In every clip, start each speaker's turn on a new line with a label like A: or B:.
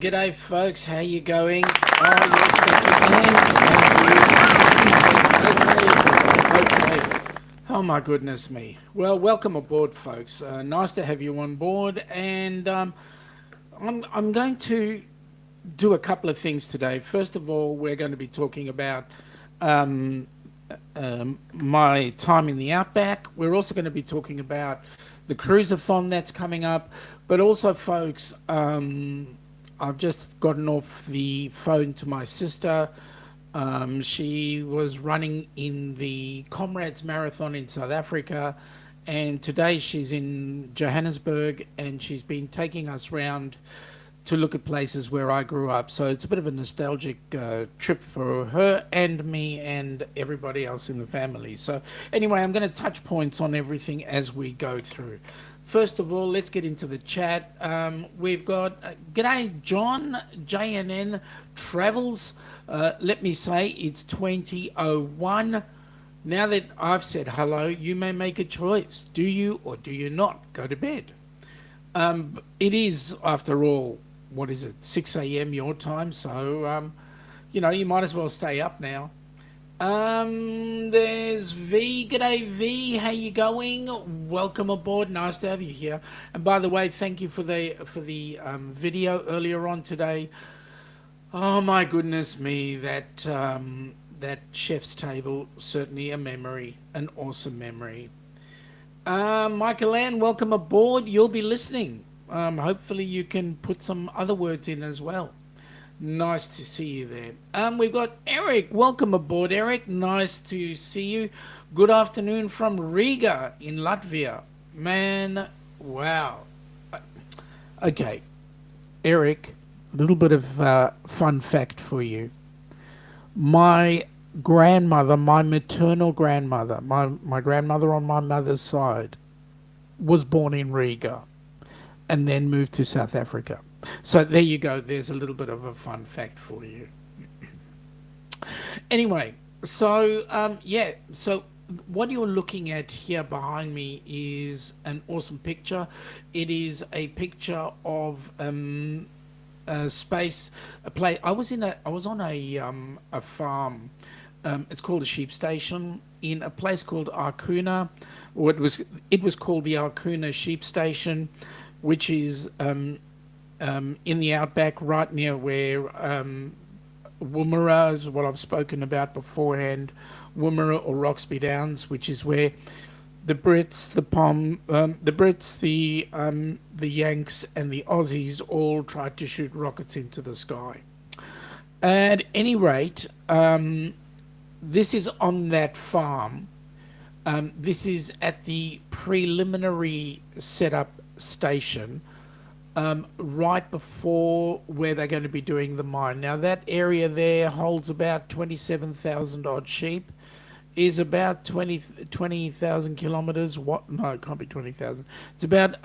A: G'day, folks. How you going? Oh, yes, thank you, Van. Okay. Oh, my goodness me. Well, welcome aboard, folks. Nice to have you on board. And I'm going to do a couple of things today. First of all, we're going to be talking about my time in the Outback. We're also going to be talking about the cruise-a-thon that's coming up. But also, folks, I've just gotten off the phone to my sister. She was running in the Comrades Marathon in South Africa, and today she's in Johannesburg, and she's been taking us round to look at places where I grew up. So it's a bit of a nostalgic trip for her and me and everybody else in the family. So anyway, I'm going to touch points on everything as we go through. First of all, let's get into the chat. We've got, g'day John, JNN Travels. Let me say it's 2001. Now that I've said hello, you may make a choice. Do you or do you not go to bed? It is, after all, what is it, 6 a.m. your time, so, you know, you might as well stay up now. There's V. G'day V, how you going? Welcome aboard, nice to have you here. And by the way, thank you for the video earlier on today. Oh my goodness me, that chef's table, certainly a memory, an awesome memory. Michael Ann, welcome aboard. You'll be listening. Hopefully you can put some other words in as well. Nice to see you there. We've got Eric. Welcome aboard, Eric. Nice to see you. Good afternoon from Riga in Latvia. Man, wow. Okay, Eric, a little bit of fun fact for you. My grandmother, my maternal grandmother, my grandmother on my mother's side, was born in Riga and then moved to South Africa. So there you go. There's a little bit of a fun fact for you. Anyway, so yeah, so what you're looking at here behind me is an awesome picture. It is a picture of a space, a place. I was on a farm. It's called a sheep station in a place called Arkuna, or it was called the Arkuna Sheep Station, which is in the Outback, right near where Woomera is, what I've spoken about beforehand, Woomera or Roxby Downs, which is where the Brits, the Yanks, and the Aussies all tried to shoot rockets into the sky. At any rate, this is on that farm. This is at the preliminary setup station, right before where they're going to be doing the mine. Now that area there holds about 27,000 odd sheep, is about 20,000 kilometers. What? No, it can't be 20,000. It's about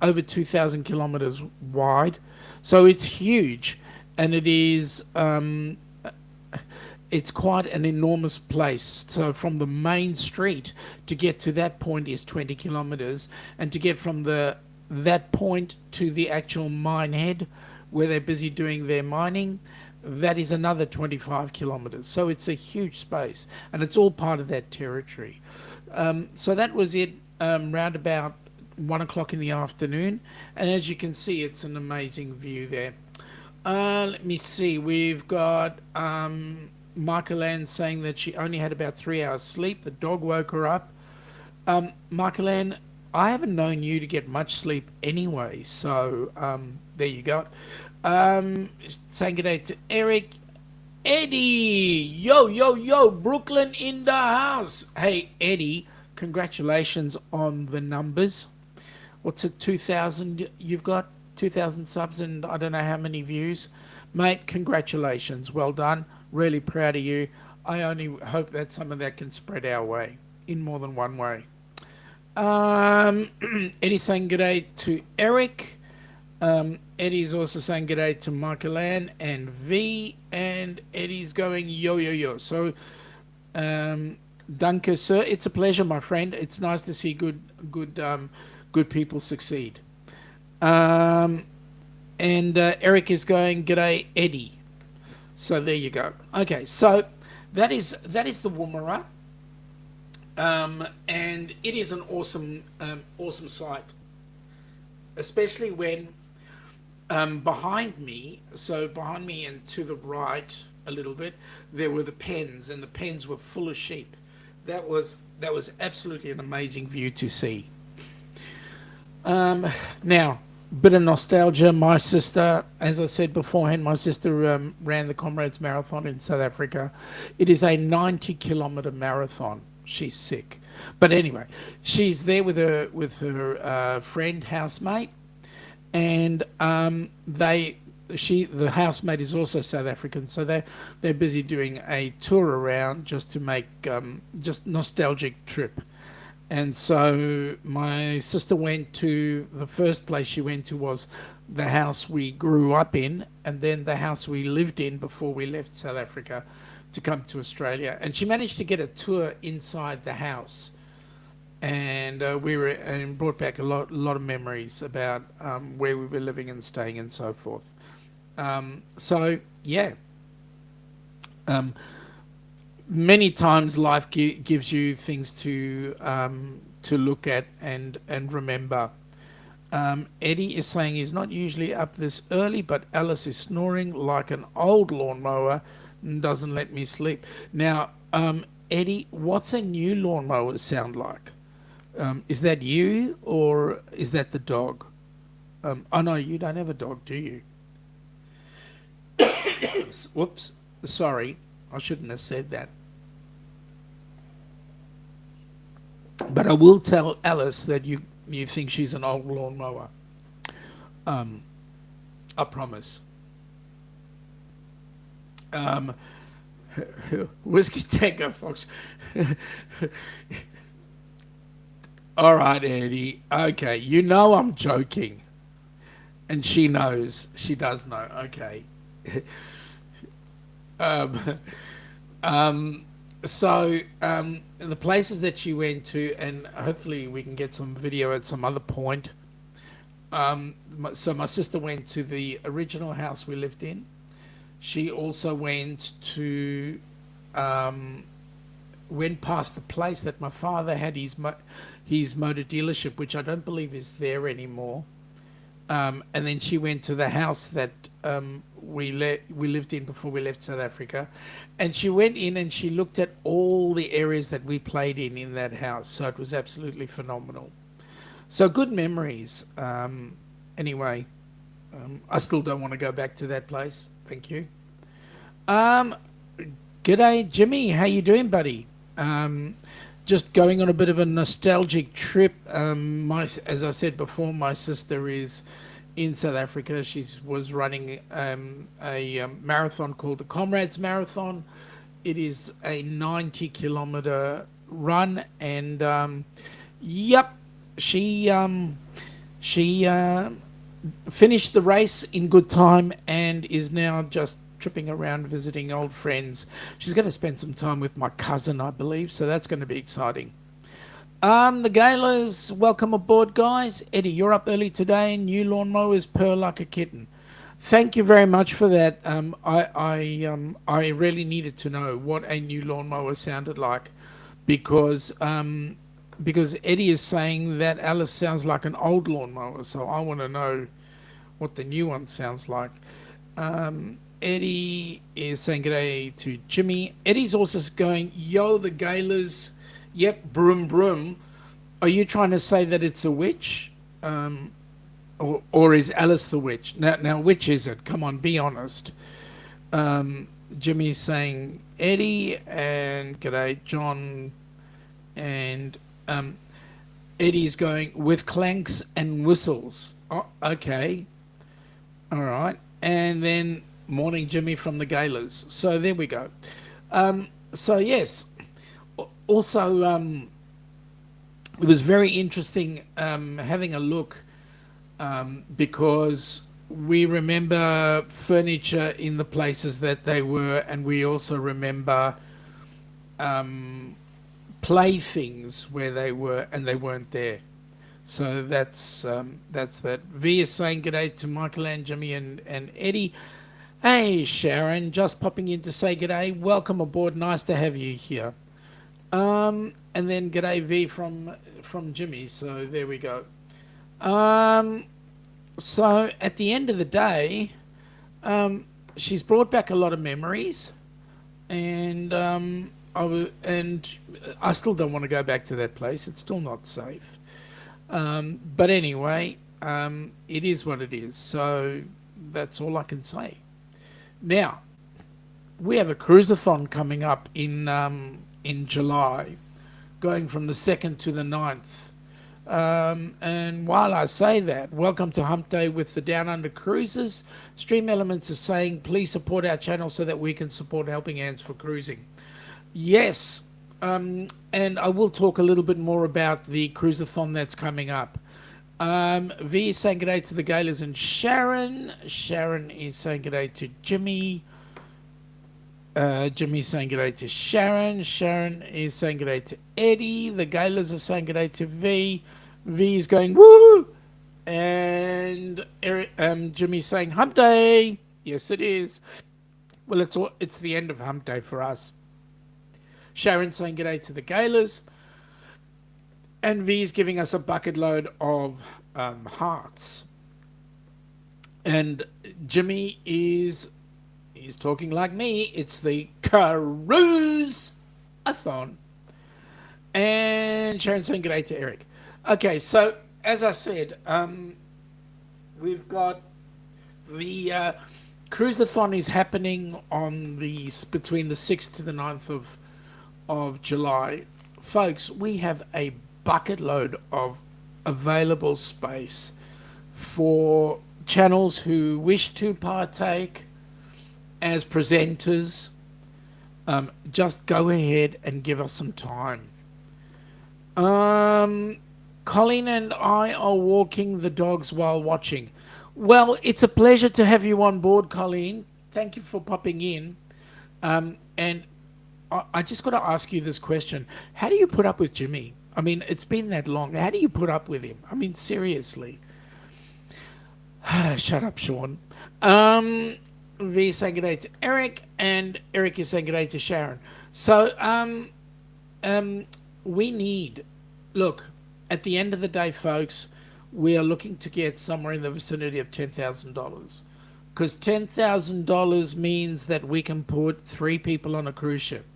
A: over 2,000 kilometers wide. So it's huge, and it is it's quite an enormous place. So from the main street to get to that point is 20 kilometers, and to get from that point to the actual mine head where they're busy doing their mining, that is another 25 kilometers. So it's a huge space, and it's all part of that territory. So that was it, round about 1 o'clock in the afternoon, and as you can see, it's an amazing view there. Let me see, we've got Michael Ann saying that she only had about 3 hours sleep. The dog woke her up. Michael Ann, I haven't known you to get much sleep anyway, so there you go. Saying good day to Eric. Eddie! Yo, Brooklyn in the house. Hey, Eddie, congratulations on the numbers. What's it, 2,000 you've got? 2,000 subs and I don't know how many views. Mate, congratulations. Well done. Really proud of you. I only hope that some of that can spread our way in more than one way. Eddie's saying good day to Eric. Eddie's also saying good day to Michael Ann and V, and Eddie's going yo. So, danke, sir. It's a pleasure, my friend. It's nice to see good people succeed. And Eric is going, "G'day, Eddie." So there you go. Okay, so that is the Woomera, and it is an awesome sight, especially when behind me and to the right a little bit, there were the pens, and the pens were full of sheep. That was absolutely an amazing view to see. Now, bit of nostalgia. My sister, as I said beforehand, my sister ran the Comrades Marathon in South Africa. It is a 90-kilometer marathon. She's sick, but anyway, she's there with her friend, housemate, and the housemate is also South African, so they're busy doing a tour around just to make just nostalgic trip. And so my sister went to the first place she went to was the house we grew up in, and then the house we lived in before we left South Africa to come to Australia. And she managed to get a tour inside the house, and we were and brought back a lot of memories about where we were living and staying and so forth. So yeah, um, many times life gives you things to look at and remember. Eddie is saying he's not usually up this early, but Alice is snoring like an old lawnmower and doesn't let me sleep. Now, Eddie, what's a new lawnmower sound like? Is that you or is that the dog? Oh no, you don't have a dog, do you? Whoops, sorry, I shouldn't have said that. But I will tell Alice that you think she's an old lawnmower. Um, I promise. Um, Whiskey Tango Fox. All right, Eddie. Okay, you know I'm joking, and she knows. She does know. Okay. um, um, so the places that she went to, and hopefully we can get some video at some other point. So my sister went to the original house we lived in. She also um, went past the place that my father had his motor dealership, which I don't believe is there anymore. And then she went to the house that we lived in before we left South Africa, and she went in and she looked at all the areas that we played in that house. So it was absolutely phenomenal. So good memories. Anyway, I still don't want to go back to that place. Thank you. Um, G'day, Jimmy. How you doing, buddy? Um, just going on a bit of a nostalgic trip. As I said before, my sister is in South Africa. She was running a marathon called the Comrades Marathon. It is a 90-kilometer run, and yep, she finished the race in good time and is now just tripping around visiting old friends. She's going to spend some time with my cousin, I believe, so that's going to be exciting. The Gaylors, welcome aboard, guys. Eddie, you're up early today. New lawnmowers purr like a kitten. Thank you very much for that. I really needed to know what a new lawnmower sounded like, because because Eddie is saying that Alice sounds like an old lawnmower, so I want to know what the new one sounds like. Eddie is saying g'day to Jimmy. Eddie's also going, yo, the Gaylors. Yep, broom broom. Are you trying to say that it's a witch? Or is Alice the witch? Now, which is it? Come on, be honest. Jimmy's saying Eddie, and g'day, John. And Eddie's going with clanks and whistles. Oh, okay. All right. And then morning Jimmy from the Gaylors. So there we go. So yes. Also, it was very interesting having a look, because we remember furniture in the places that they were, and we also remember playthings where they were and they weren't there. So that's that. V is saying g'day to Michael and Jimmy and Eddie. Hey Sharon, just popping in to say g'day. Welcome aboard. Nice to have you here. And then g'day V from Jimmy. So there we go. So at the end of the day, she's brought back a lot of memories, and I still don't want to go back to that place. It's still not safe. But anyway, it is what it is. So that's all I can say. Now, we have a cruise-a-thon coming up in July, going from the 2nd to the 9th. And while I say that, welcome to Hump Day with the Down Under Cruises. Stream Elements is saying, please support our channel so that we can support Helping Hands for Cruising. Yes, and I will talk a little bit more about the cruise-a-thon that's coming up. V is saying g'day to the Gaylors and Sharon. Sharon is saying g'day to Jimmy. Jimmy's saying g'day to Sharon. Sharon is saying g'day to Eddie. The Gaylors are saying g'day to V. V is going woo. And Jimmy's saying Hump Day. Yes, it is. Well, it's the end of Hump Day for us. Sharon's saying g'day to the Gaylors. And V is giving us a bucket load of hearts. And Jimmy is talking like me. It's the cruise-a-thon. And Sharon's saying g'day to Eric. Okay, so as I said, we've got the cruise-a-thon is happening on between the 6th to the 9th of July. Folks, we have a bucket load of available space for channels who wish to partake as presenters. Just go ahead and give us some time. Colleen and I are walking the dogs while watching. Well, it's a pleasure to have you on board, Colleen. Thank you for popping in. And I just got to ask you this question. How do you put up with Jimmy? I mean, it's been that long. How do you put up with him? I mean, seriously. Shut up, Sean. V is saying g'day to Eric, and Eric is saying g'day to Sharon. So, we need... Look, at the end of the day, folks, we are looking to get somewhere in the vicinity of $10,000. Because $10,000 means that we can put 3 people on a cruise ship.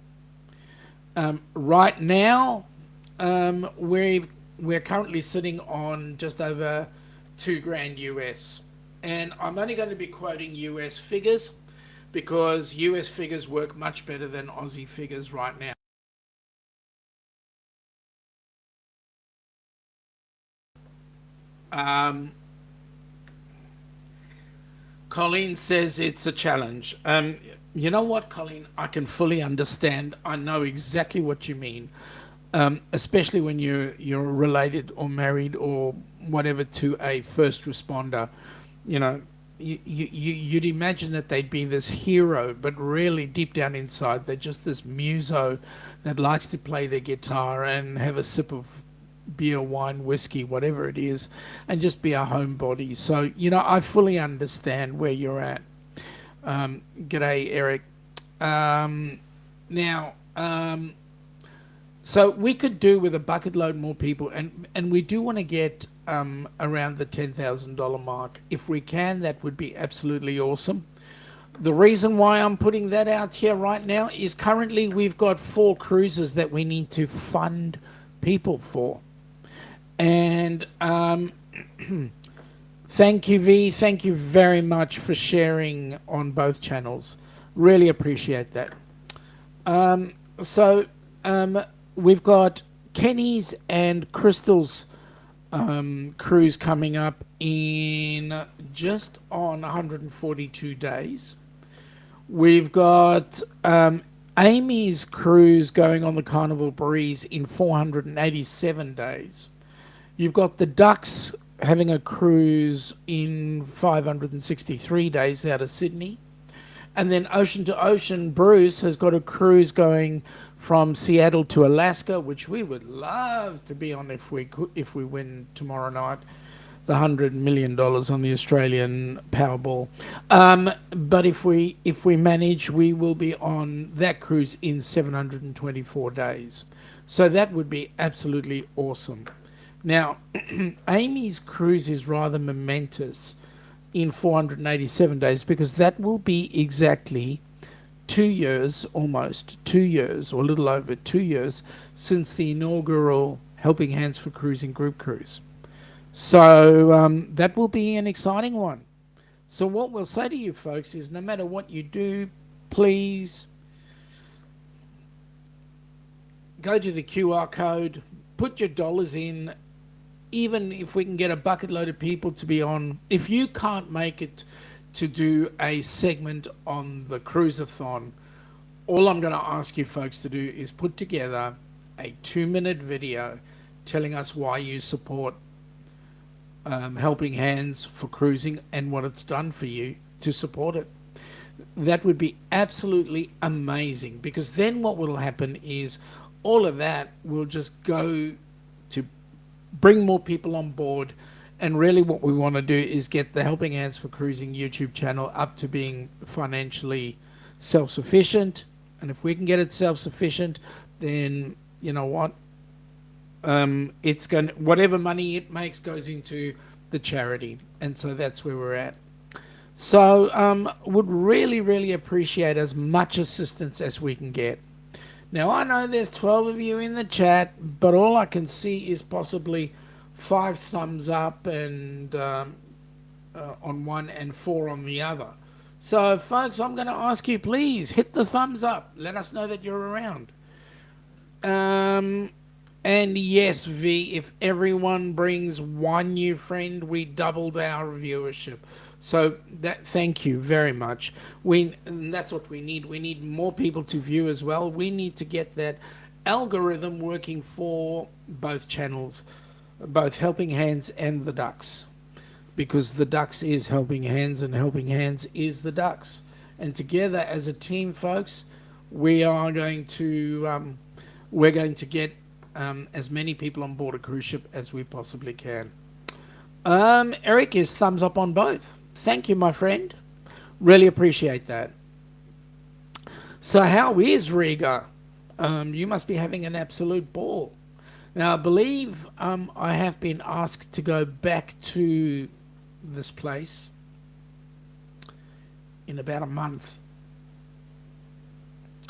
A: Right now... we're currently sitting on just over $2,000 US, and I'm only going to be quoting US figures because US figures work much better than Aussie figures right now. Colleen says it's a challenge. You know what, Colleen? I can fully understand. I know exactly what you mean. Especially when you're related or married or whatever to a first responder. You know, you'd imagine that they'd be this hero, but really deep down inside they're just this muso that likes to play their guitar and have a sip of beer, wine, whiskey, whatever it is, and just be a homebody. So, you know, I fully understand where you're at. G'day, Eric. So we could do with a bucket load more people, and we do want to get around the $10,000 mark. If we can, that would be absolutely awesome. The reason why I'm putting that out here right now is currently we've got 4 cruises that we need to fund people for. And thank you, V. Thank you very much for sharing on both channels. Really appreciate that. We've got Kenny's and Crystal's cruise coming up in just on 142 days. We've got Amy's cruise going on the Carnival Breeze in 487 days. You've got the Ducks having a cruise in 563 days out of Sydney. And then Ocean to Ocean, Bruce has got a cruise going from Seattle to Alaska, which we would love to be on if we could, if we win tomorrow night, the $100 million on the Australian Powerball. But if we manage, we will be on that cruise in 724 days. So that would be absolutely awesome. Now, Amy's cruise is rather momentous in 487 days because that will be exactly 2 years, almost 2 years, or a little over 2 years since the inaugural Helping Hands for Cruising group cruise. So that will be an exciting one. So what we'll say to you folks is no matter what you do, please go to the QR code, put your dollars in, even if we can get a bucket load of people to be on. If you can't make it to do a segment on the cruise-a-thon, all I'm going to ask you folks to do is put together a 2-minute video telling us why you support Helping Hands for Cruising and what it's done for you to support it. That would be absolutely amazing, because then what will happen is all of that will just go to bring more people on board. And really what we want to do is get the Helping Hands for Cruising YouTube channel up to being financially self-sufficient. And if we can get it self-sufficient, then you know what? It's going, whatever money it makes goes into the charity. And so that's where we're at. So would really, really appreciate as much assistance as we can get. Now, I know there's 12 of you in the chat, but all I can see is possibly 5 thumbs up and on one and 4 on the other. So, folks, I'm going to ask you, please hit the thumbs up. Let us know that you're around. And yes, V, if everyone brings one new friend, we doubled our viewership. So thank you very much. That's what we need. We need more people to view as well. We need to get that algorithm working for both channels, both Helping Hands and the Ducks, because the Ducks is Helping Hands and Helping Hands is the Ducks. And together as a team, folks, we are going to get as many people on board a cruise ship as we possibly can. Eric is thumbs up on both. Thank you, my friend. Really appreciate that. So how is Riga? You must be having an absolute ball. Now, I believe I have been asked to go back to this place in about a month.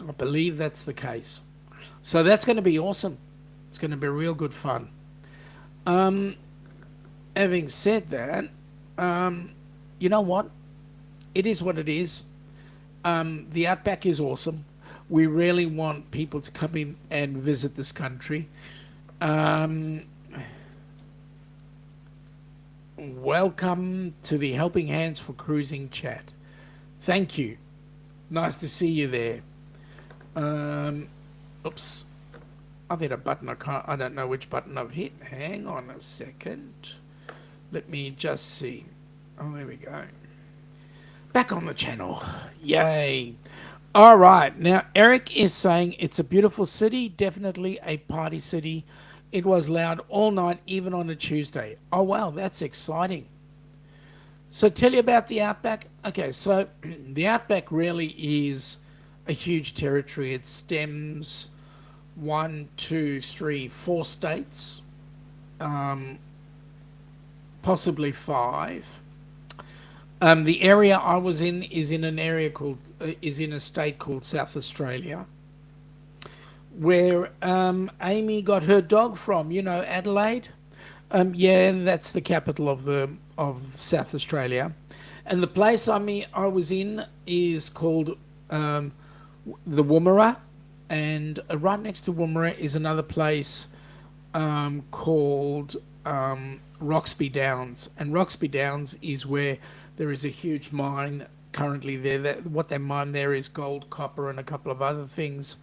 A: I believe that's the case. So that's going to be awesome. It's going to be real good fun. Having said that, you know what? It is what it is. The Outback is awesome. We really want people to come in and visit this country. Welcome to the Helping Hands for Cruising chat. Thank you. Nice to see you there. Oops. I've hit a button. I don't know which button I've hit. Hang on a second. Let me just see. Oh, there we go. Back on the channel. Yay. All right. Now, Eric is saying it's a beautiful city. Definitely a party city. It was loud all night, even on a Tuesday. Oh, wow. That's exciting. So tell you about the Outback. Okay, so the Outback really is a huge territory. It stems 1, 2, 3, 4 states, possibly 5. The area I was in is in an area called is in a state called South Australia, where Amy got her dog from. You know, Adelaide. Yeah, that's the capital of South Australia, and the place I was in is called the Woomera. And right next to Woomera is another place called Roxby Downs. And Roxby Downs is where there is a huge mine currently there. What they mine there is gold, copper, and a couple of other things.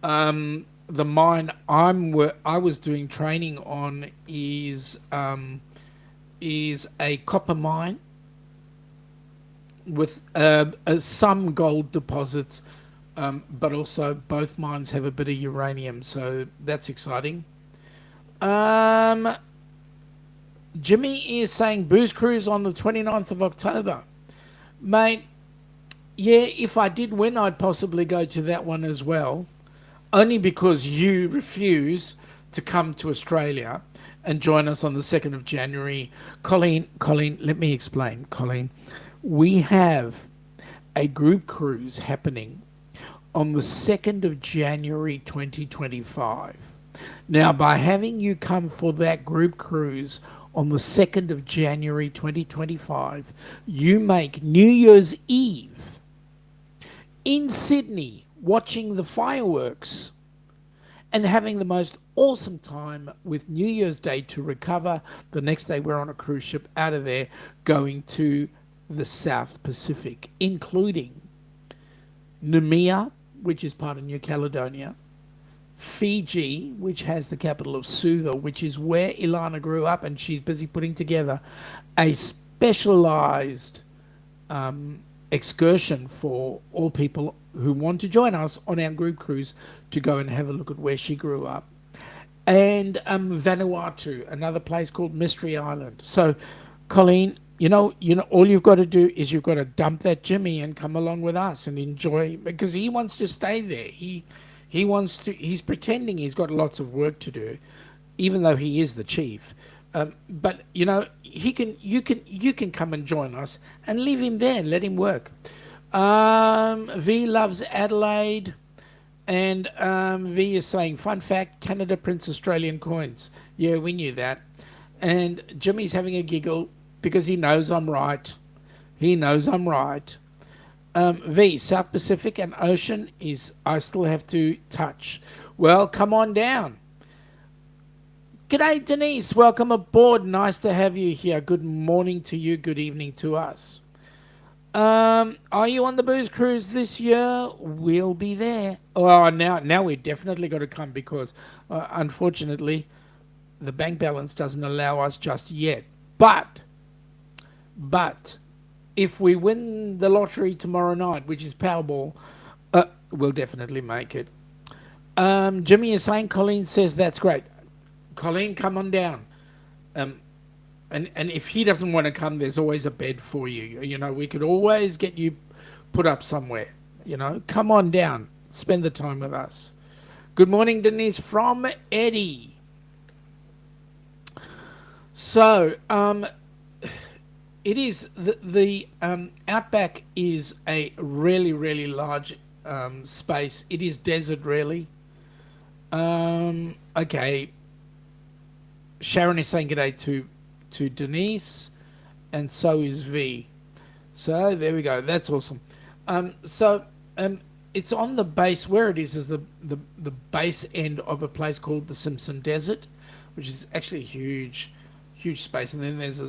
A: The mine I was doing training on is a copper mine. with some gold deposits, but also both mines have a bit of uranium, so that's exciting. Um, Jimmy is saying booze cruise on the 29th of October. Mate, yeah, if I did win, I'd possibly go to that one as well. Only because you refuse to come to Australia and join us on the 2nd of January. Colleen, let me explain. Colleen, we have a group cruise happening on the 2nd of January 2025. Now, by having you come for that group cruise on the 2nd of January 2025, you make New Year's Eve in Sydney watching the fireworks and having the most awesome time with New Year's Day to recover. The next day, we're on a cruise ship out of there going to the South Pacific, including Noumea, which is part of New Caledonia, Fiji, which has the capital of Suva, which is where Ilana grew up, and she's busy putting together a specialized excursion for all people who want to join us on our group cruise to go and have a look at where she grew up. And Vanuatu, another place called Mystery Island. So, Colleen, all you've got to do is you've got to dump that Jimmy and come along with us and enjoy, because he wants to stay there. He wants to. He's pretending he's got lots of work to do, even though he is the chief. But he can. You can come and join us and leave him there and let him work. V loves Adelaide, and V is saying, fun fact: Canada prints Australian coins. Yeah, we knew that. And Jimmy's having a giggle because he knows I'm right. He knows I'm right. V, South Pacific and Ocean is, I still have to touch. Well, come on down. G'day, Denise. Welcome aboard. Nice to have you here. Good morning to you. Good evening to us. Are you on the booze cruise this year? We'll be there. Oh, now we definitely got to come because, unfortunately, the bank balance doesn't allow us just yet. But, if we win the lottery tomorrow night, which is Powerball, we'll definitely make it. Jimmy is saying, Colleen says that's great. Colleen, come on down. And if he doesn't want to come, there's always a bed for you. We could always get you put up somewhere. Come on down. Spend the time with us. Good morning, Denise, from Eddie. So, it is the Outback is a really, really large space. It is desert, really. Okay. Sharon is saying g'day to Denise, and so is V. So there we go. That's awesome. It's on the base. Where it is the base end of a place called the Simpson Desert, which is actually huge space. And then there's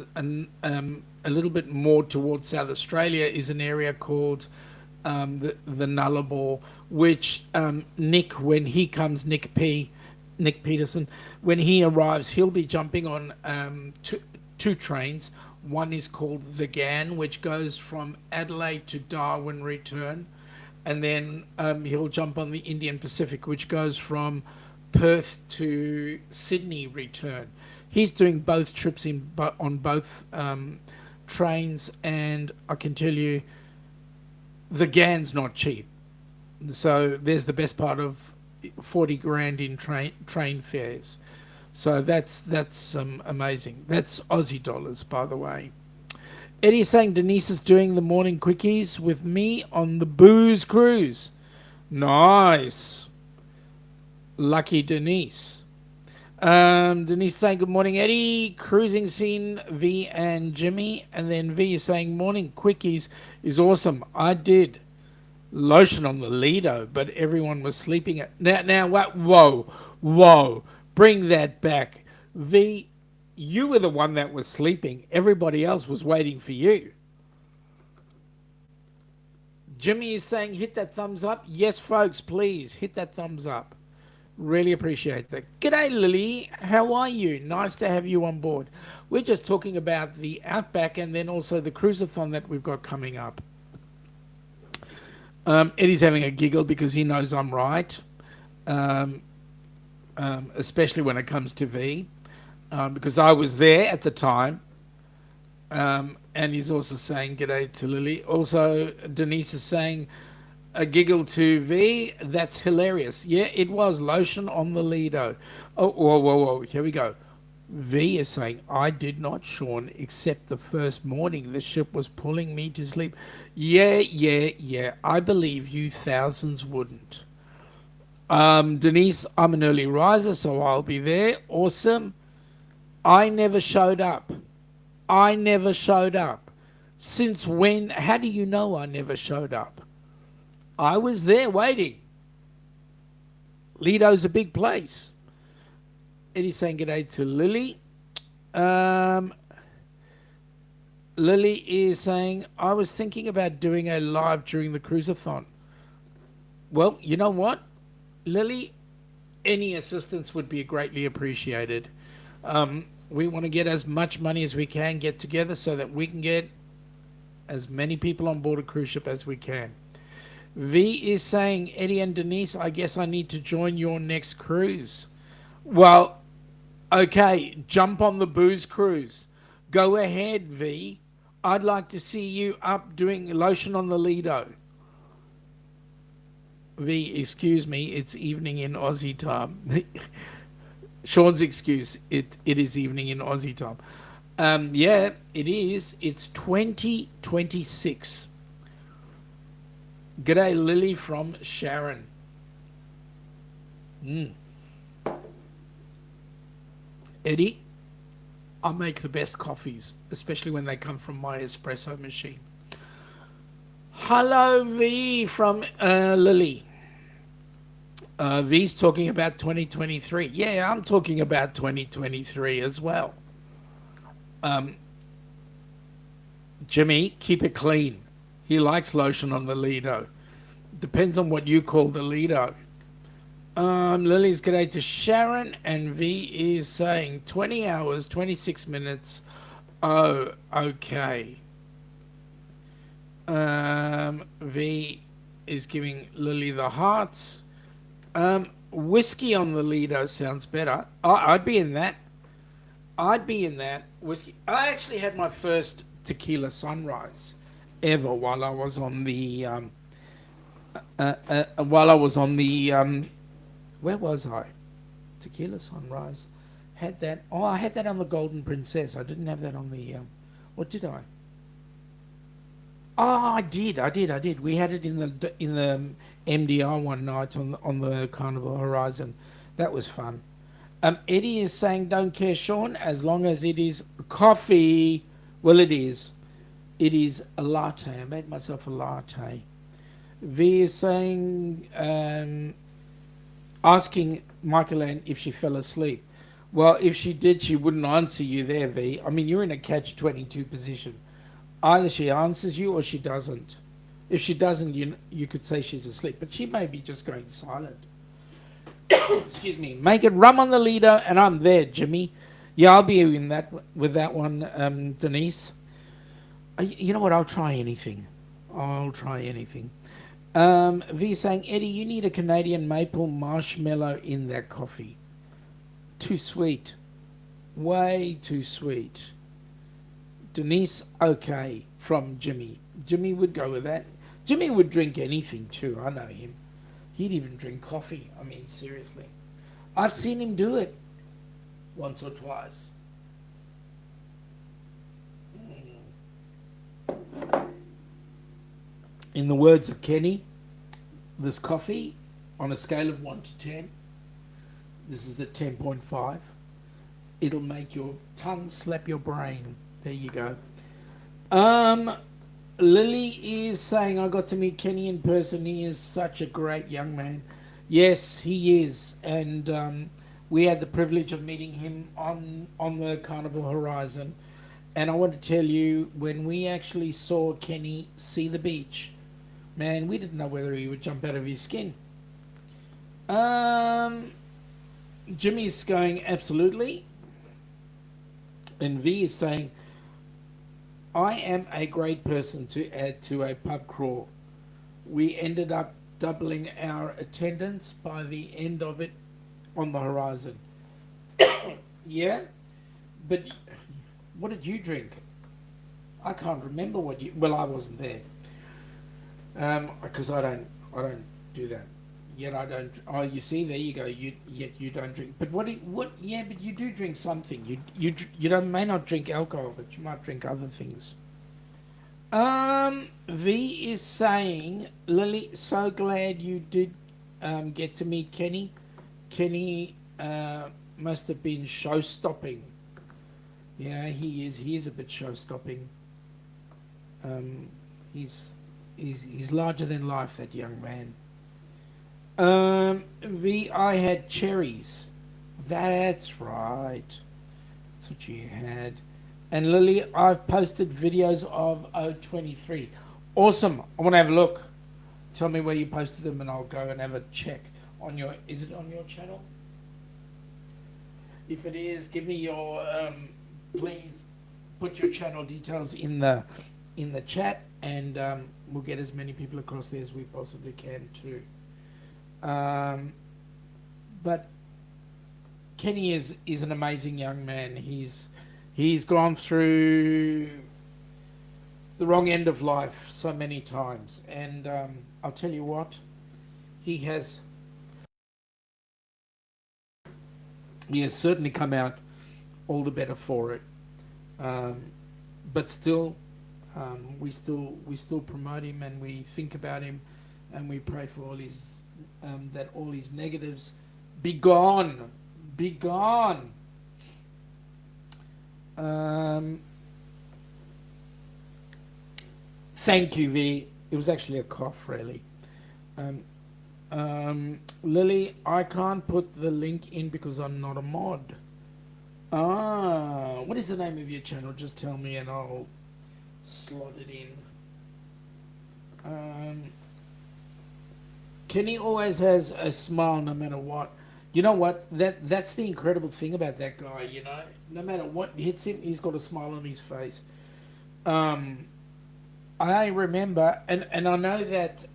A: a little bit more towards South Australia is an area called the Nullarbor, which Nick, when he comes, Nick Peterson, when he arrives, he'll be jumping on two trains. One is called the GAN, which goes from Adelaide to Darwin return, and then he'll jump on the Indian Pacific, which goes from Perth to Sydney return. He's doing both trips on both trains, and I can tell you the GAN's not cheap. So there's the best part of 40 grand in train fares. So that's amazing. That's Aussie dollars, by the way. Eddie's saying Denise is doing the morning quickies with me on the booze cruise. Nice. Lucky Denise. Denise saying good morning, Eddie. Cruising scene, V and Jimmy. And then V is saying morning quickies is awesome. I did lotion on the Lido, but everyone was sleeping at now what? Whoa, bring that back. V, you were the one that was sleeping. Everybody else was waiting for you. Jimmy is saying hit that thumbs up. Yes, folks, please hit that thumbs up. Really appreciate that. G'day, Lily. How are you? Nice to have you on board. We're just talking about the Outback and then also the cruise-a-thon that we've got coming up. Eddie's having a giggle because he knows I'm right, um, especially when it comes to V, because I was there at the time. And he's also saying g'day to Lily. Also, Denise is saying a giggle to V. That's hilarious. Yeah, it was lotion on the Lido. Oh, whoa, whoa, whoa. Here we go. V is saying, I did not, Sean, except the first morning the ship was pulling me to sleep. Yeah, yeah, yeah. I believe you thousands wouldn't. Denise, I'm an early riser, so I'll be there. Awesome. I never showed up. I never showed up. Since when? How do you know I never showed up? I was there waiting. Lido's a big place. Eddie's saying g'day to Lily. Um, Lily is saying, I was thinking about doing a live during the cruise-a-thon. Well, you know what, Lily? Any assistance would be greatly appreciated. We want to get as much money as we can get together so that we can get as many people on board a cruise ship as we can. V is saying, Eddie and Denise, I guess I need to join your next cruise. Well, okay, jump on the booze cruise. Go ahead, V. I'd like to see you up doing lotion on the Lido. V, excuse me, it's evening in Aussie time. Sean's excuse, it is evening in Aussie time. Yeah, it is. It's 2026. G'day, Lily from Sharon. Eddie, I make the best coffees, especially when they come from my espresso machine. Hello, V from Lily. V's talking about 2023. Yeah, I'm talking about 2023 as well. Jimmy, keep it clean. He likes lotion on the Lido. Depends on what you call the Lido. Lily's g'day to Sharon, and V is saying 20 hours, 26 minutes. Oh, okay. V is giving Lily the hearts. Whiskey on the Lido sounds better. I'd be in that. I'd be in that. Whiskey. I actually had my first tequila sunrise ever while I was on the where was I? Tequila sunrise. Had that. Oh, I had that on the Golden Princess. I didn't have that on the. What did I? Oh, I did. We had it in the MDR one night on the Carnival Horizon. That was fun. Eddie is saying, "Don't care, Sean, as long as it is coffee." Well, it is. It is a latte. I made myself a latte. V is saying, asking Michael-Anne if she fell asleep. Well, if she did, she wouldn't answer you there, V. I mean, you're in a catch-22 position. Either she answers you or she doesn't. If she doesn't, you could say she's asleep, but she may be just going silent. Excuse me. Make it rum on the Lido, and I'm there, Jimmy. Yeah, I'll be in that with that one, Denise. You know what? I'll try anything. I'll try anything. V saying, Eddie, you need a Canadian maple marshmallow in that coffee. Too sweet. Way too sweet. Denise, okay, from Jimmy. Jimmy would go with that. Jimmy would drink anything too. I know him. He'd even drink coffee. I mean, seriously. I've seen him do it once or twice. In the words of Kenny, this coffee, on a scale of 1 to 10, this is at 10.5. It'll make your tongue slap your brain. There you go. Lily is saying, I got to meet Kenny in person. He is such a great young man. Yes, he is. And we had the privilege of meeting him on the Carnival Horizon. And I want to tell you, when we actually saw Kenny see the beach, man, we didn't know whether he would jump out of his skin. Jimmy's going, absolutely. And V is saying, I am a great person to add to a pub crawl. we ended up doubling our attendance by the end of it on the horizon. Yeah, but what did you drink? I can't remember what you. Well, I wasn't there. Because I don't do that. Yet I don't. Oh, you see, there you go. Yet you don't drink. But what? Yeah, but you do drink something. You don't may not drink alcohol, but you might drink other things. V is saying, Lily, so glad you did get to meet Kenny. Kenny must have been show stopping. Yeah, he is. He is a bit show stopping. Um, he's he's larger than life. That young man. V, I had cherries. That's right. That's what you had. And Lily, I've posted videos of O23. Awesome. I want to have a look. Tell me where you posted them and I'll go and have a check on your. Is it on your channel? If it is, give me your. Please put your channel details in the chat, and we'll get as many people across there as we possibly can too. But Kenny is an amazing young man. He's gone through the wrong end of life so many times, and I'll tell you what, he has certainly come out all the better for it. But still, we still promote him, and we think about him, and we pray for all his that all his negatives be gone, be gone. Thank you, V. It was actually a cough, really. Lily, I can't put the link in because I'm not a mod. What is the name of your channel? Just tell me and I'll slot it in. Kenny always has a smile no matter what. You know what? That's the incredible thing about that guy, you know. No matter what hits him, he's got a smile on his face. I remember, and I know that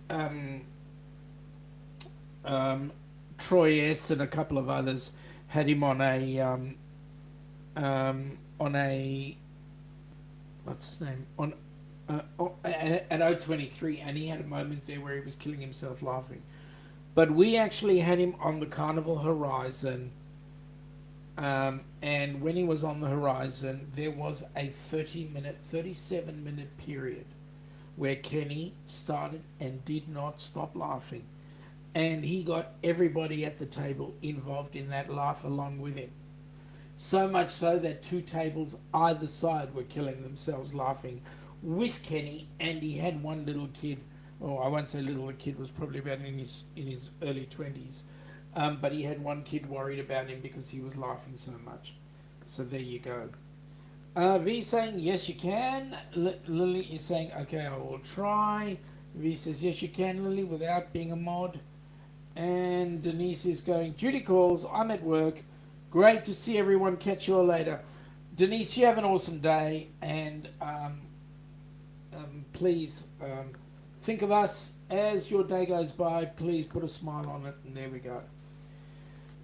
A: Troy S and a couple of others had him on a what's his name at O23, and he had a moment there where he was killing himself laughing. But we actually had him on the Carnival Horizon, and when he was on the horizon, there was a 37-minute period where Kenny started and did not stop laughing. And he got everybody at the table involved in that laugh along with him. So much so that 2 tables either side were killing themselves laughing with Kenny, and he had one little kid, or I won't say little, the kid was probably about in his early 20s, but he had one kid worried about him because he was laughing so much. So there you go. V saying, yes, you can. Lily is saying, okay, I will try. V says, yes, you can, Lily, without being a mod. And Denise is going, Judy calls, I'm at work. Great to see everyone. Catch you all later. Denise, you have an awesome day. And please think of us as your day goes by. Please put a smile on it. And there we go.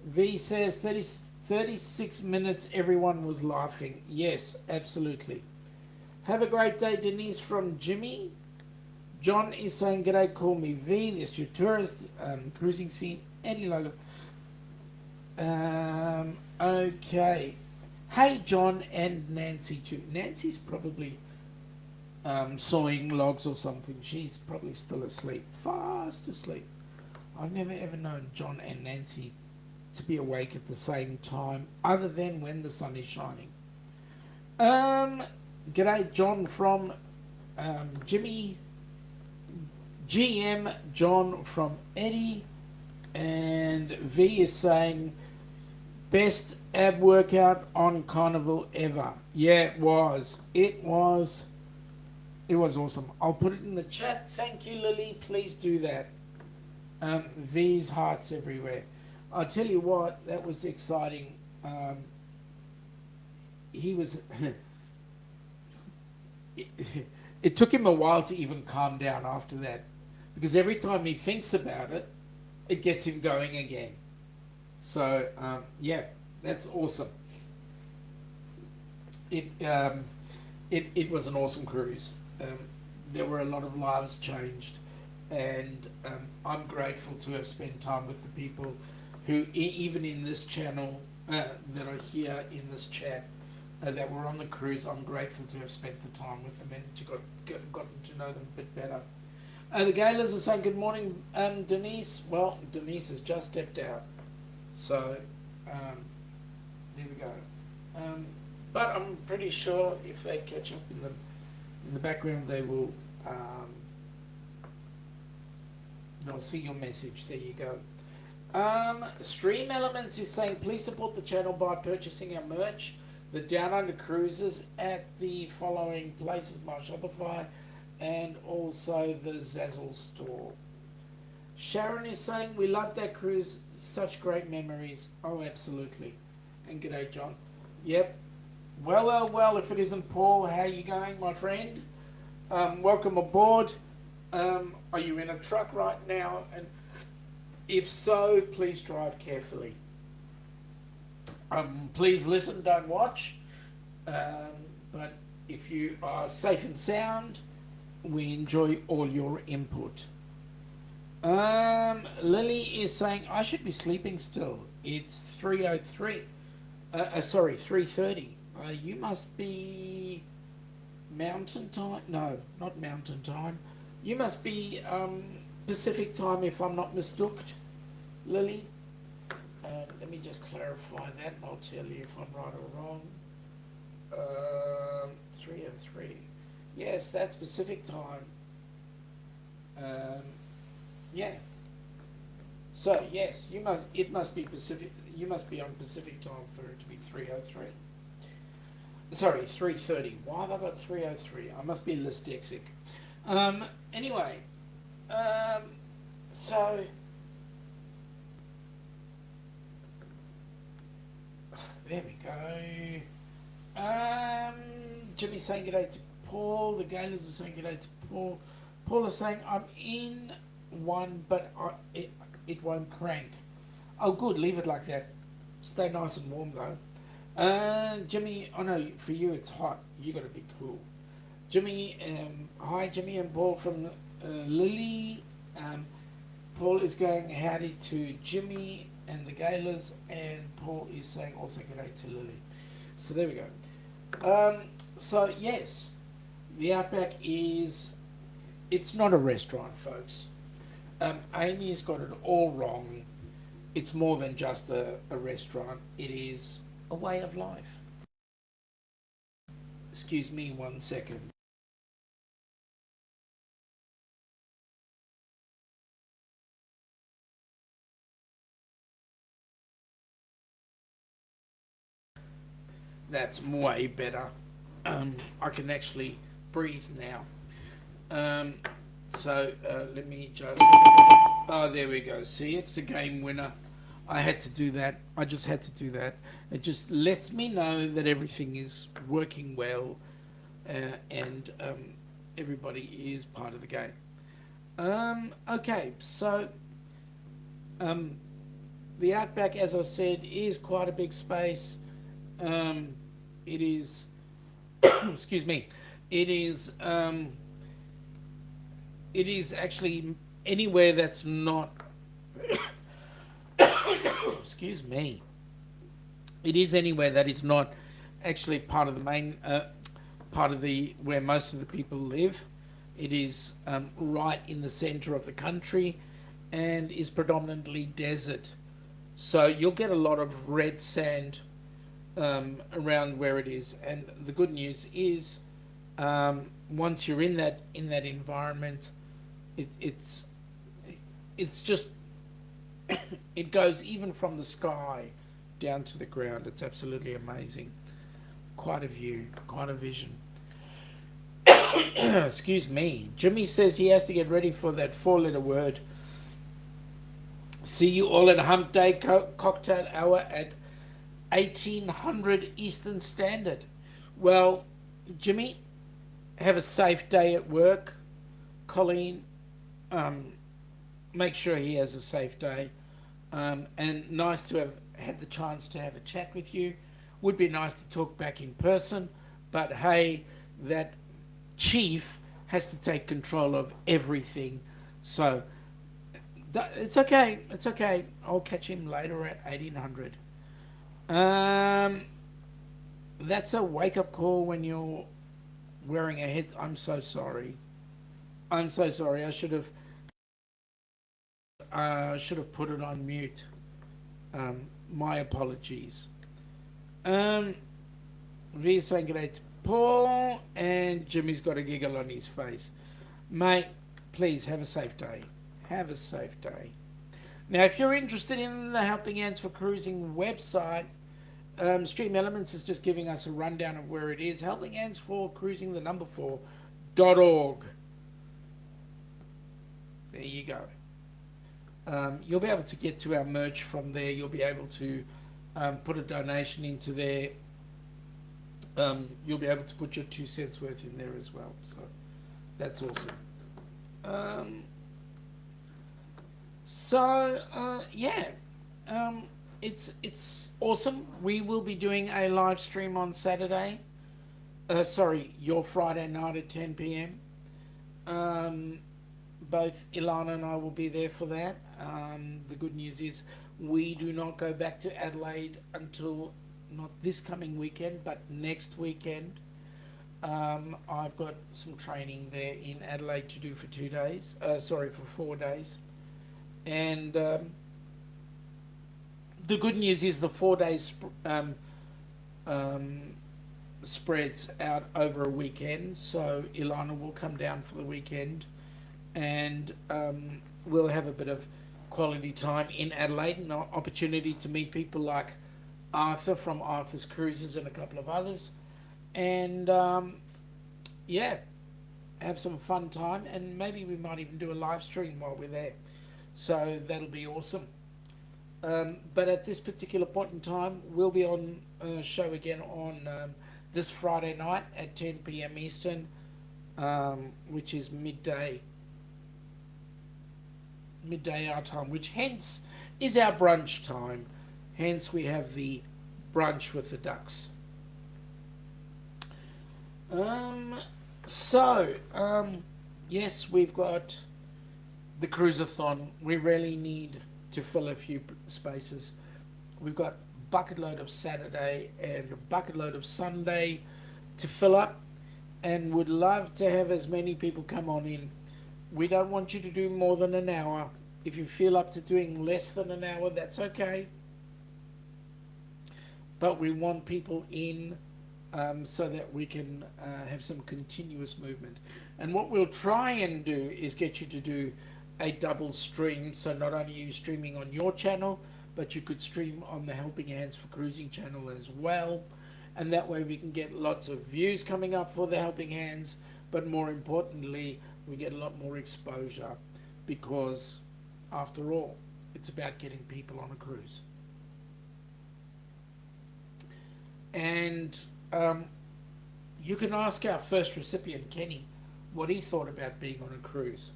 A: V says 36 minutes everyone was laughing. Yes, absolutely. Have a great day, Denise, from Jimmy. John is saying, g'day, call me V. This is your tourist cruising scene. Eddie Logo. Okay. Hey, John and Nancy too. Nancy's probably sawing logs or something. She's probably still asleep. Fast asleep. I've never ever known John and Nancy to be awake at the same time, other than when the sun is shining. G'day, John from Jimmy. GM John from Eddie. And V is saying, best ab workout on Carnival ever. Yeah, it was. It was awesome. I'll put it in the chat. Thank you, Lily. Please do that. V's hearts everywhere. I'll tell you what, that was exciting. He was... it took him a while to even calm down after that. because every time he thinks about it, it gets him going again. So yeah, that's awesome. It it was an awesome cruise. There were a lot of lives changed, and I'm grateful to have spent time with the people who, even in this channel, that are here in this chat, that were on the cruise. I'm grateful to have spent the time with them and to gotten to know them a bit better. The Gaylors are saying good morning, Denise. Well, Denise has just stepped out, so there we go. But I'm pretty sure if they catch up in the background, they will. They'll see your message. There you go. Stream Elements is saying, please support the channel by purchasing our merch, the Down Under Cruises, at the following places: my Shopify and also the Zazzle store. Sharon is saying, we love that cruise, such great memories. Oh, absolutely. And g'day, John. Yep. Well, if it isn't Paul, how are you going, my friend? Welcome aboard. Are you in a truck right now? And if so, please drive carefully. Please listen, don't watch. But if you are safe and sound, we enjoy all your input. Lily is saying, I should be sleeping still. It's 3:03. 3:30. You must be mountain time. No, not mountain time. You must be Pacific time, if I'm not mistook, Lily. Let me just clarify that, and I'll tell you if I'm right or wrong. 3:03. Yes, that's Pacific time. Yeah. So yes, you must. It must be Pacific. You must be on Pacific time for it to be 3:03. Sorry, 3:30. Why have I got 3:03? I must be dyslexic. Anyway. So. There we go. Jimmy's saying good day to Paul. The Gaylors are saying good day to Paul. Paul is saying, I'm in one, but it won't crank. Oh, good. Leave it like that. Stay nice and warm, though. Jimmy, oh no, for you it's hot. You got to be cool. Jimmy, hi, Jimmy and Paul from Lily. Paul is going howdy to Jimmy and the Gaylors, and Paul is saying also good day to Lily. So there we go. So yes, the Outback is, it's not a restaurant, folks. Amy's got it all wrong. It's more than just a restaurant. It is a way of life. Excuse me 1 second. That's way better. I can actually breathe now. Let me just. Oh, there we go. See, it's a game winner. I had to do that. I just had to do that. It just lets me know that everything is working well, and everybody is part of the game. Okay, so the Outback, as I said, is quite a big space. It is. Excuse me. It is. It is actually anywhere that's not. Excuse me. It is anywhere that is not actually part of the main part of the where most of the people live. It is right in the centre of the country, and is predominantly desert. So you'll get a lot of red sand around where it is. And the good news is, once you're in that environment, it's just it goes even from the sky down to the ground. It's absolutely amazing. Quite a view, quite a vision. Excuse me. Jimmy says he has to get ready for that 4-letter word. See you all at Hump Day cocktail hour at 1800 Eastern Standard. Well, Jimmy, have a safe day at work. Colleen, Um, make sure he has a safe day. And nice to have had the chance to have a chat with you. Would be nice to talk back in person, but hey, that chief has to take control of everything. So it's okay. It's okay. I'll catch him later at 1800. Um, that's a wake up call when you're wearing a head. I'm so sorry. I'm so sorry. I should have put it on mute. My apologies. Um, V's saying good day to Paul, and Jimmy's got a giggle on his face. Mate, please have a safe day. Have a safe day. Now, if you're interested in the Helping Hands for Cruising website, Stream Elements is just giving us a rundown of where it is. Helping Hands for Cruising, the number 4.org. There you go. You'll be able to get to our merch from there. You'll be able to put a donation into there. You'll be able to put your 2 cents worth in there as well. So that's awesome. Yeah, it's awesome. We will be doing a live stream on Saturday. Sorry, your Friday night at 10 p.m. Both Ilana and I will be there for that. The good news is we do not go back to Adelaide until not this coming weekend, but next weekend. I've got some training there in Adelaide to do for 2 days. For 4 days. And the good news is the 4 days spreads out over a weekend. So Ilana will come down for the weekend, and we'll have a bit of quality time in Adelaide, and an opportunity to meet people like Arthur from Arthur's Cruises and a couple of others, and yeah, have some fun time, and maybe we might even do a live stream while we're there. So that'll be awesome. But at this particular point in time, we'll be on a show again on this Friday night at 10 p.m. Eastern, which is midday our time, which hence is our brunch time. Hence we have the brunch with the ducks. Yes, we've got the cruise-a-thon. We really need to fill a few spaces. We've got bucket load of Saturday and a bucket load of Sunday to fill up, and would love to have as many people come on in. We don't want you to do more than an hour. If you feel up to doing less than an hour, that's okay. But we want people in so that we can have some continuous movement. And what we'll try and do is get you to do a double stream. So not only are you streaming on your channel, but you could stream on the Helping Hands for Cruising channel as well. And that way we can get lots of views coming up for the Helping Hands, but more importantly, we get a lot more exposure, because after all, it's about getting people on a cruise. And you can ask our first recipient, Kenny, what he thought about being on a cruise,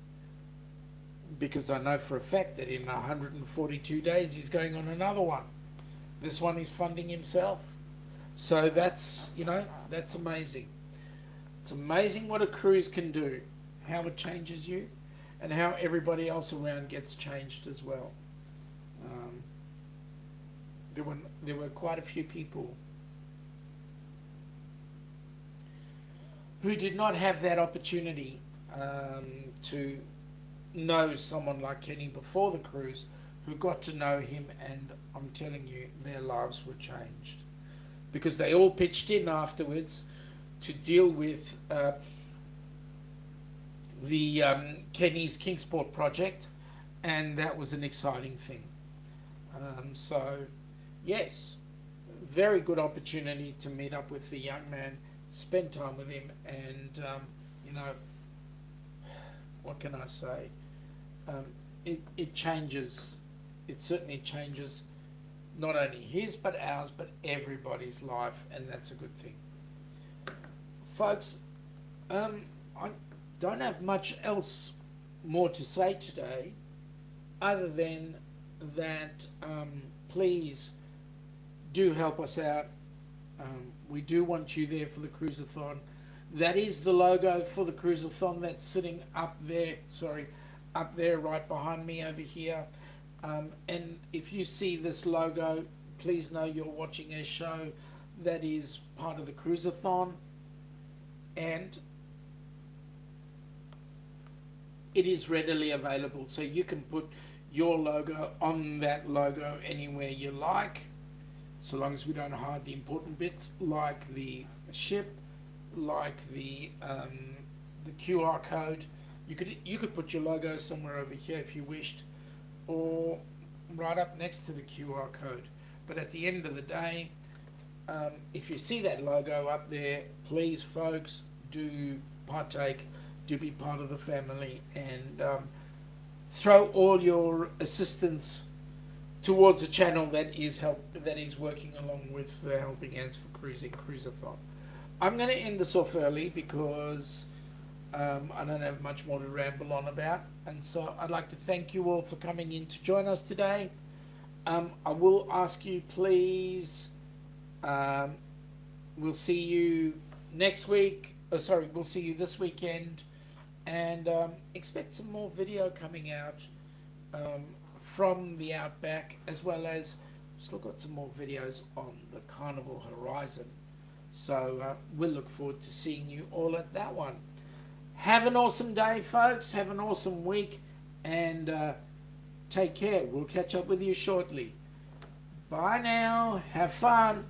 A: because I know for a fact that in 142 days he's going on another one. This one he's funding himself. So that's amazing. It's amazing what a cruise can do, how it changes you, and how everybody else around gets changed as well. There were quite a few people who did not have that opportunity to know someone like Kenny before the cruise, who got to know him, and I'm telling you, their lives were changed, because they all pitched in afterwards to deal with the Kenny's Kingsport project, and that was an exciting thing. Yes, very good opportunity to meet up with the young man, spend time with him, and what can I say? It changes. It certainly changes not only his but ours, but everybody's life, and that's a good thing. Folks, I don't have much else more to say today, other than that. Please do help us out. We do want you there for the cruise-a-thon. That is the logo for the cruise-a-thon that's sitting up there. Sorry, up there, right behind me over here. And if you see this logo, please know you're watching a show that is part of the cruise-a-thon, and it is readily available, so you can put your logo on that logo anywhere you like, so long as we don't hide the important bits like the ship, like the QR code. You could put your logo somewhere over here if you wished, or right up next to the QR code. But at the end of the day, if you see that logo up there, please, folks, do partake, do be part of the family, and throw all your assistance towards a channel that is working along with the Helping Hands for Cruising Cruise-a-thon. I'm going to end this off early because I don't have much more to ramble on about, and so I'd like to thank you all for coming in to join us today. I will ask you, please, we'll see you next week. We'll see you this weekend, and expect some more video coming out from the Outback, as well as still got some more videos on the Carnival horizon. So we'll look forward to seeing you all at that one. Have an awesome day, folks. Have an awesome week, and take care. We'll catch up with you shortly. Bye now. Have fun.